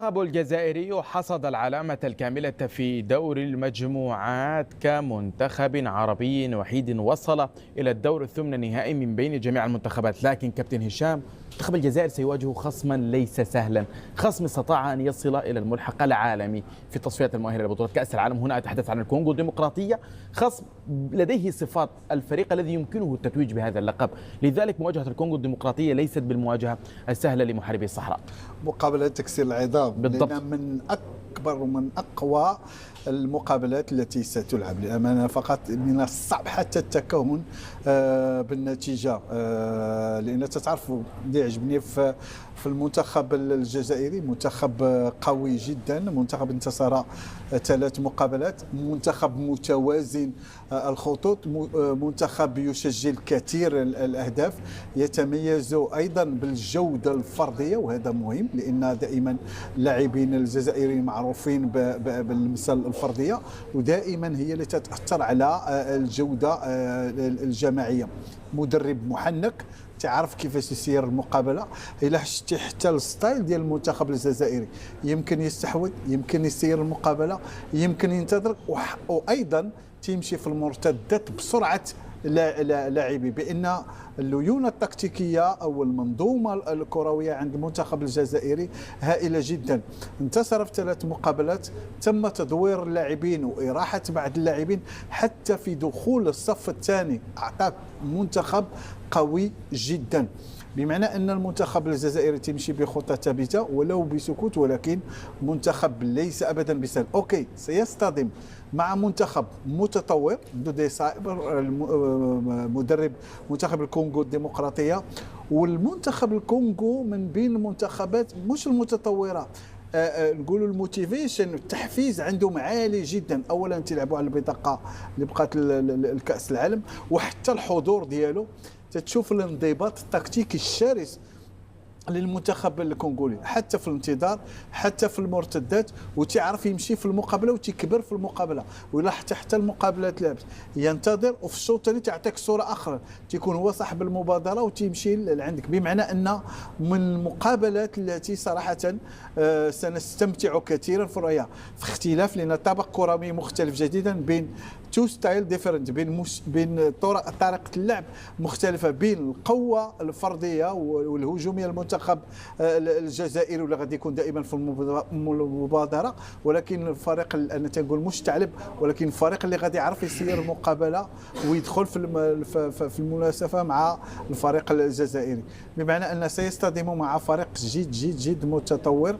المنتخب الجزائري حصد العلامة الكاملة في دور المجموعات كمنتخب عربي وحيد وصل إلى الدور الثمن النهائي من بين جميع المنتخبات. لكن كابتن هشام، منتخب الجزائر سيواجه خصما ليس سهلا، خصم استطاع أن يصل إلى الملحق العالمي في التصفيات المؤهلة لبطولة كأس العالم. هنا أتحدث عن الكونغو الديمقراطية، خصم لديه صفات الفريق الذي يمكنه التتويج بهذا اللقب. لذلك مواجهة الكونغو الديمقراطية ليست بالمواجهة السهلة لمحاربي الصحراء. مقابلة تكسير العظام، بالضبط، لأن من أكبر ومن أقوى المقابلات التي ستلعب للأمانة. فقط من الصعب حتى التكهن بالنتيجة، لأن تعرف اللي يعجبني في المنتخب الجزائري منتخب قوي جدا، منتخب انتصر 3 مقابلات، منتخب متوازن الخطوط، منتخب يسجل كثير الأهداف، يتميز أيضا بالجودة الفردية، وهذا مهم لأن دائما اللاعبين الجزائريين معروفين بالمسال الفردية، ودائما هي التي تأثر على الجودة الجماعية. مدرب محنك تعرف كيفاش يسير المقابله. الا شتي حتى الستايل ديال المنتخب الجزائري، يمكن يستحوذ، يمكن يسير المقابله، يمكن ينتظر، وايضا تيمشي في المرتدات بسرعه لاعبي، بان الليونه التكتيكيه او المنظومه الكرويه عند المنتخب الجزائري هائله جدا. انتصر في 3 مقابلات، تم تدوير اللاعبين واراحه بعض اللاعبين، حتى في دخول الصف الثاني اعطاك منتخب قوي جدا، بمعنى ان المنتخب الجزائري تمشي بخطه ثابته ولو بسكوت، ولكن منتخب ليس ابدا بسهل. اوكي، سيصطدم مع منتخب متطور دودي صائب، مدرب منتخب الكونغو الديمقراطيه، والمنتخب الكونغو من بين المنتخبات مش المتطوره، نقولوا الموتيفيشن، التحفيز عندهم عالي جدا. اولا تلعبوا على البطاقه اللي بقات الكاس العالم، وحتى الحضور ديالو تتشوف الانضباط التكتيكي الشرس للمنتخب الكونغولي، حتى في الانتظار، حتى في المرتدات، وتعرف يمشي في المقابله وتكبر في المقابله. ولا حتى المقابله تلعبت ينتظر، وفي الشوط الثاني تعطيك صوره اخرى، تيكون هو صاحب المبادره وتمشي لعندك. بمعنى ان من المقابلات التي صراحه سنستمتع كثيرا في الرؤيه، في اختلاف، لان طابق كروي مختلف جديدا، بين تو ستايل ديفرنت، بين طريقه اللعب مختلفه، بين القوه الفرديه والهجوميه المنتخب الجزائري، ولا غادي يكون دائما في المبادره، ولكن الفريق انا تنقول مستعلب، ولكن الفريق اللي غادي يعرف يسير المقابله ويدخل في المناسبه مع الفريق الجزائري، بمعنى ان سيصطدم مع فريق جد متطور.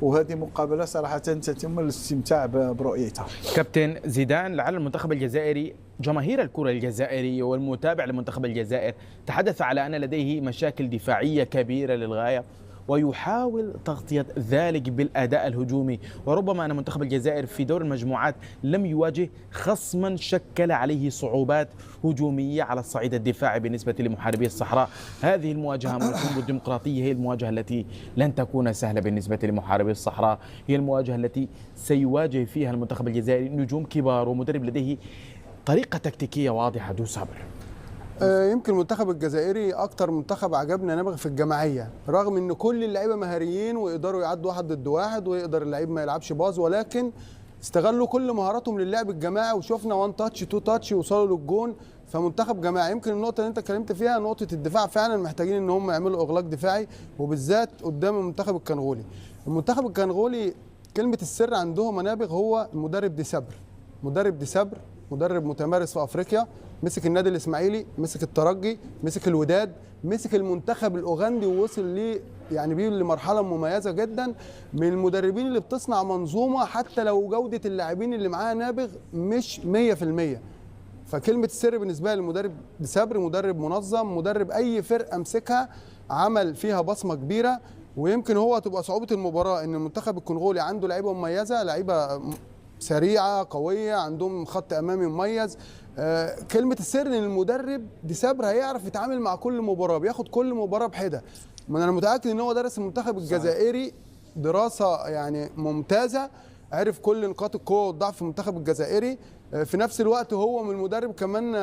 وهذه مقابله صراحه تتم الاستمتاع برؤيتها. كابتن زيدان، لعل المنتخب الجزائري، جماهير الكرة الجزائرية والمتابع لمنتخب الجزائر تحدث على أن لديه مشاكل دفاعية كبيرة للغاية، ويحاول تغطية ذلك بالأداء الهجومي. وربما أن منتخب الجزائر في دور المجموعات لم يواجه خصما شكل عليه صعوبات هجومية على الصعيد الدفاعي بالنسبة لمحاربي الصحراء. هذه المواجهة مع الكونغو الديمقراطية هي المواجهة التي لن تكون سهلة بالنسبة لمحاربي الصحراء، هي المواجهة التي سيواجه فيها المنتخب الجزائري نجوم كبار ومدرب لديه طريقة تكتيكية واضحة. دو صبر. يمكن المنتخب الجزائري اكتر منتخب عجبنا نابغ في الجماعيه، رغم ان كل اللعيبه مهاريين ويقدروا يعدوا 1 ضد 1 ويقدر اللعيب ما يلعبش باظ، ولكن استغلوا كل مهاراتهم للعب الجماعي، وشفنا 1 تاتش 2 تاتش يوصلوا للجون. فمنتخب جماعي. يمكن النقطه اللي انت اتكلمت فيها نقطه الدفاع، فعلا محتاجين ان هم يعملوا اغلاق دفاعي، وبالذات قدام المنتخب الكنغولي. المنتخب الكنغولي كلمه السر عندهم منابغ هو المدرب دي صبر. مدرب دي صبر مدرب متمارس في افريقيا، مسك النادي الاسماعيلي، مسك الترجي، مسك الوداد، مسك المنتخب الاوغندي، ووصل ليه يعني بيه لمرحله مميزه جدا. من المدربين اللي بتصنع منظومه حتى لو جوده اللاعبين اللي معاها نابغ مش 100%. فكلمه السر بالنسبه لي المدرب دي صبر، مدرب منظم، مدرب اي فرقه مسكها عمل فيها بصمه كبيره. ويمكن هو تبقى صعوبه المباراه ان المنتخب الكونغولي عنده لعيبه مميزه، لعيبه سريعه قويه، عندهم خط امامي مميز. كلمه السر ان المدرب دي صبر هيعرف يتعامل مع كل مباراه، بياخد كل مباراه بحده. ما انا متاكد ان هو درس المنتخب الجزائري دراسه يعني ممتازه، عرف كل نقاط القوه والضعف في المنتخب الجزائري. في نفس الوقت هو من المدرب كمان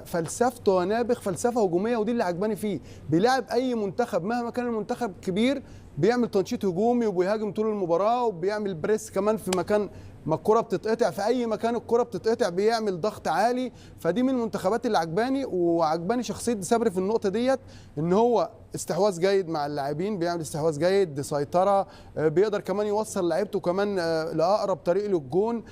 فلسفته نابغ فلسفه هجوميه، ودي اللي عجباني فيه. بيلاعب اي منتخب مهما كان المنتخب كبير بيعمل تنشيط هجومي وبيهاجم طول المباراه وبيعمل بريس كمان في مكان ما الكره بتتقطع، في اي مكان الكره بتتقطع بيعمل ضغط عالي. فدي من المنتخبات اللي عجباني، وعجباني شخصيه صبري في النقطه ديت، ان هو استحواذ جيد مع اللاعبين، بيعمل استحواذ جيد، سيطره، بيقدر كمان يوصل لعيبته كمان لاقرب طريق للجون.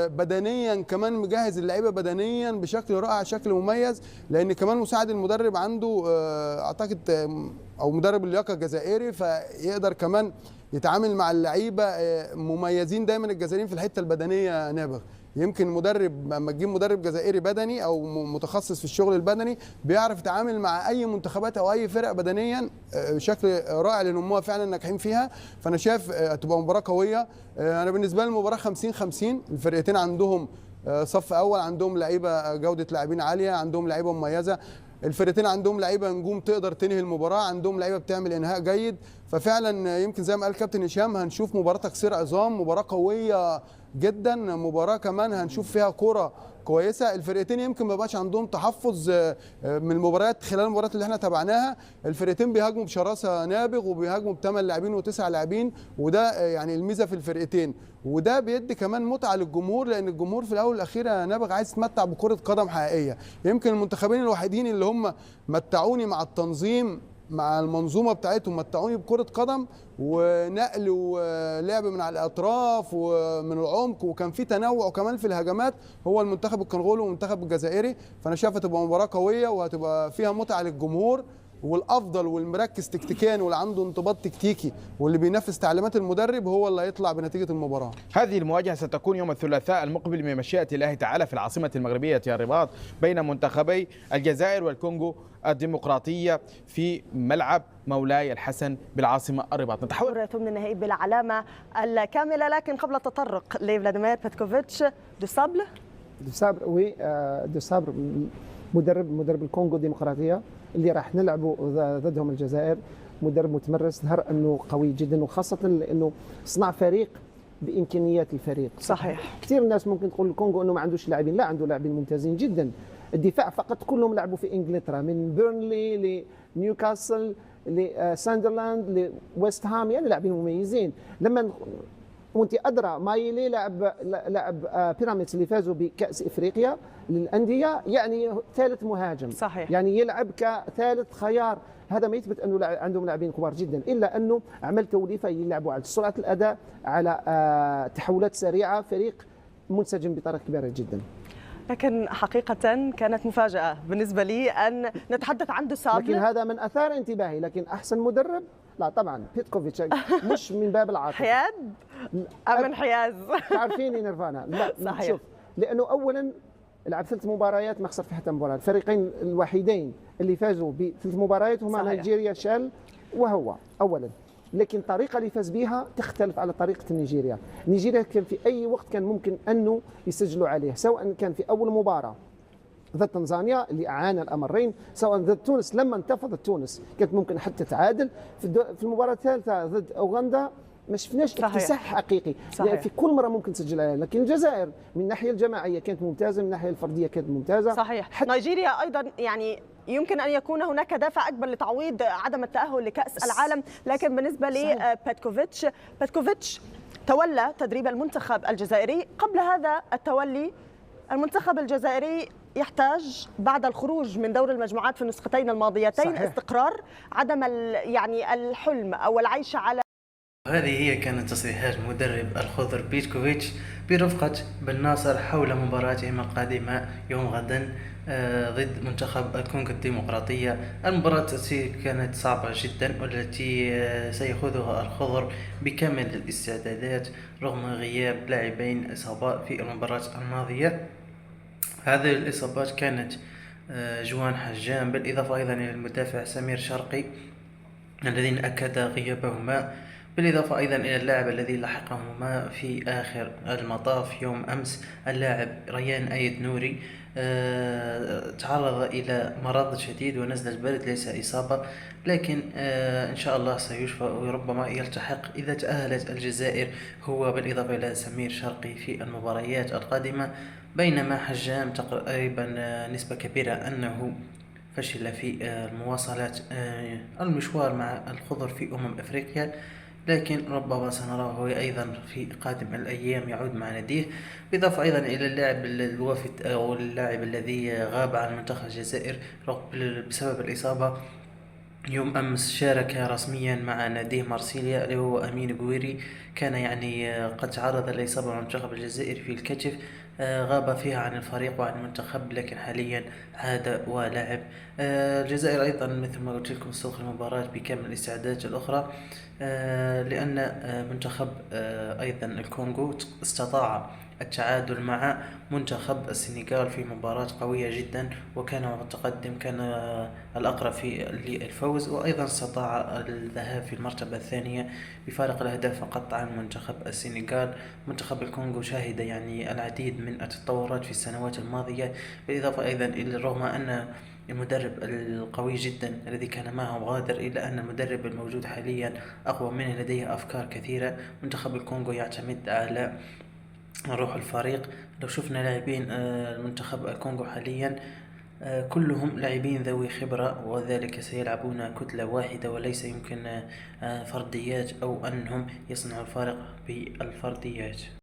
بدنيا كمان مجهز اللعيبه بدنيا بشكل رائع، شكل مميز، لان كمان مساعد المدرب عنده اعتقد او مدرب اللياقه الجزائري، فيقدر كمان يتعامل مع اللعيبه مميزين دايما الجزائريين في الحته البدنيه نابغ. يمكن مدرب لما تجيب مدرب جزائري بدني او متخصص في الشغل البدني بيعرف يتعامل مع اي منتخبات او اي فرق بدنيا بشكل رائع، لان هم فعلا ناجحين فيها. فانا شايف هتبقى مباراه قويه. انا بالنسبه لي المباراه 50-50، الفرقتين عندهم صف اول، عندهم لعيبه جوده لاعبين عاليه، عندهم لعيبه مميزه، الفرقتين عندهم لعيبه نجوم تقدر تنهي المباراه، عندهم لعيبه بتعمل انهاء جيد. ففعلا يمكن زي ما قال كابتن هشام هنشوف مباراه تكسير عظام، مباراه قويه جدا، مباراه كمان هنشوف فيها كره كويسه. الفرقتين يمكن ما بقاش عندهم تحفظ من المباريات، خلال المباريات اللي احنا تابعناها الفرقتين بيهاجموا بشراسه نابغ وبيهاجموا ب8 لاعبين و9 لاعبين، وده يعني الميزه في الفرقتين، وده بيدي كمان متعه للجمهور، لان الجمهور في الاول والاخير يا نابغ عايز يتمتع بكره قدم حقيقيه. يمكن المنتخبين الوحيدين اللي هم متعوني مع التنظيم مع المنظومه بتاعتهم، متعوني بكره قدم ونقل ولعب من على الاطراف ومن العمق، وكان في تنوع كمان في الهجمات، هو المنتخب الكونغولي والمنتخب الجزائري. فانا شايف هتبقى مباراه قويه وهتبقى فيها متعه للجمهور، والافضل والمركز تكتيكيا واللي عنده انضباط تكتيكي واللي بينفذ تعليمات المدرب هو اللي هيطلع بنتيجه المباراه. هذه المواجهه ستكون يوم الثلاثاء المقبل بمشيئه الله تعالى في العاصمه المغربيه الرباط، بين منتخبي الجزائر والكونغو الديمقراطيه في ملعب مولاي الحسن بالعاصمه الرباط. نتحول ثمن النهائي بالعلامه الكامله، لكن قبل التطرق لفلاديمير بيتكوفيتش دو صابر مدرب الكونغو الديمقراطيه اللي راح نلعبوا ضدهم الجزائر، مدرب متمرس، ظهر انه قوي جدا، وخاصه لانه صنع فريق بامكانيات الفريق. صحيح. كثير الناس ممكن تقول الكونغو انه ما عندوش لاعبين، لا عنده لاعبين ممتازين جدا. الدفاع فقط كلهم لعبوا في انجلترا، من بيرنلي لنيوكاسل لساندرلاند لويست هام، يعني لاعبين مميزين. لما وانت ادرى مايلي لاعب بيراميدز اللي فازوا بكاس افريقيا للانديه، يعني ثالث مهاجم. صحيح. يعني يلعب كثالث خيار، هذا ما يثبت انه عندهم لاعبين كبار جدا، الا انه عمل توليفه يلعبوا على سرعه الاداء، على تحولات سريعه، فريق منسجم بطريقه كبيره جدا. لكن حقيقة كانت مفاجأة بالنسبة لي أن نتحدث عن دو صابر، لكن هذا من أثار انتباهي. لكن أحسن مدرب لا طبعا بيتكوفيتش، مش من باب العاطفة. حياد أم انحياز؟ تعرفيني نيرفانا. لا صحيح. شوف، لأنه أولا لعب 3 مباريات ما خسر في حتى مباراة. الفريقين الوحيدين اللي فازوا ب3 مباريات هما نيجيريا شال وهو أولا، لكن الطريقه اللي فاز بها تختلف على طريقه نيجيريا. نيجيريا كان في اي وقت كان ممكن انه يسجلوا عليه، سواء كان في اول مباراه ضد تنزانيا اللي اعانى الامرين، سواء ضد تونس لما انتفضت تونس كانت ممكن حتى تعادل، في المباراه الثالثه ضد اوغندا ما شفناش اكتساح حقيقي. يعني في كل مره ممكن تسجل عليها. لكن الجزائر من الناحيه الجماعيه كانت ممتازه، من الناحيه الفرديه كانت ممتازه. صحيح. نيجيريا ايضا يعني يمكن ان يكون هناك دافع اكبر لتعويض عدم التاهل لكاس العالم، لكن بالنسبه لبيتكوفيتش تولى تدريب المنتخب الجزائري. قبل هذا التولي المنتخب الجزائري يحتاج بعد الخروج من دور المجموعات في النسختين الماضيتين صحيح. استقرار، عدم يعني الحلم او العيش على. هذه هي كانت تصريحات مدرب الخضر بيتكوفيتش برفقة بن ناصر حول مباراتهم القادمة يوم غدا ضد منتخب الكونغو الديمقراطية. المباراة التي كانت صعبة جدا والتي سيخوضها الخضر بكامل الاستعدادات رغم غياب لاعبين إصابات في المباراة الماضية. هذه الإصابات كانت جوان حجام بالإضافة أيضا إلى المدافع سمير شرقي الذين أكد غيابهما، بالإضافة أيضا إلى اللاعب الذي لحقهما في آخر المطاف يوم أمس اللاعب ريان أيد نوري تعرض إلى مرض شديد ونزلة برد، ليس إصابة، لكن إن شاء الله سيشفى وربما يلتحق إذا تأهلت الجزائر هو بالإضافة إلى سمير شرقي في المباريات القادمة. بينما حجام تقريبا نسبة كبيرة أنه فشل في مواصلة المشوار مع الخضر في أفريقيا، لكن ربما سنراه هو أيضا في قادم الأيام يعود مع ناديه. بالإضافة أيضا إلى اللاعب الوافد أو اللاعب الذي غاب عن منتخب الجزائر بسبب الإصابة، يوم أمس شارك رسميا مع ناديه مارسيليا اللي هو أمين قويري. كان قد تعرض لإصابة مع المنتخب الجزائري في الكتف، غاب فيها عن الفريق وعن المنتخب، لكن حاليا عاد ولعب. الجزائر أيضا مثل ما قلت لكم استدخل المباراة بكامل الاستعدادات الأخرى، لأن منتخب أيضا الكونغو استطاع التعادل مع منتخب السنغال في مباراة قوية جدا، وكان متقدم، كان الأقرب للفوز، وأيضا استطاع الذهاب في المرتبة الثانية بفارق الأهداف فقط عن منتخب السنغال. منتخب الكونغو شهد العديد من التطورات في السنوات الماضية، بالإضافة أيضا إلى رغم أن المدرب القوي جدا الذي كان معه غادر، إلا أن المدرب الموجود حاليا أقوى منه، لديه أفكار كثيرة. منتخب الكونغو يعتمد على روح الفريق. لو شفنا لاعبين المنتخب الكونغو حاليا كلهم لاعبين ذوي خبرة، وذلك سيلعبون كتلة واحدة، وليس يمكن فرديات أو أنهم يصنعوا الفارق بالفرديات.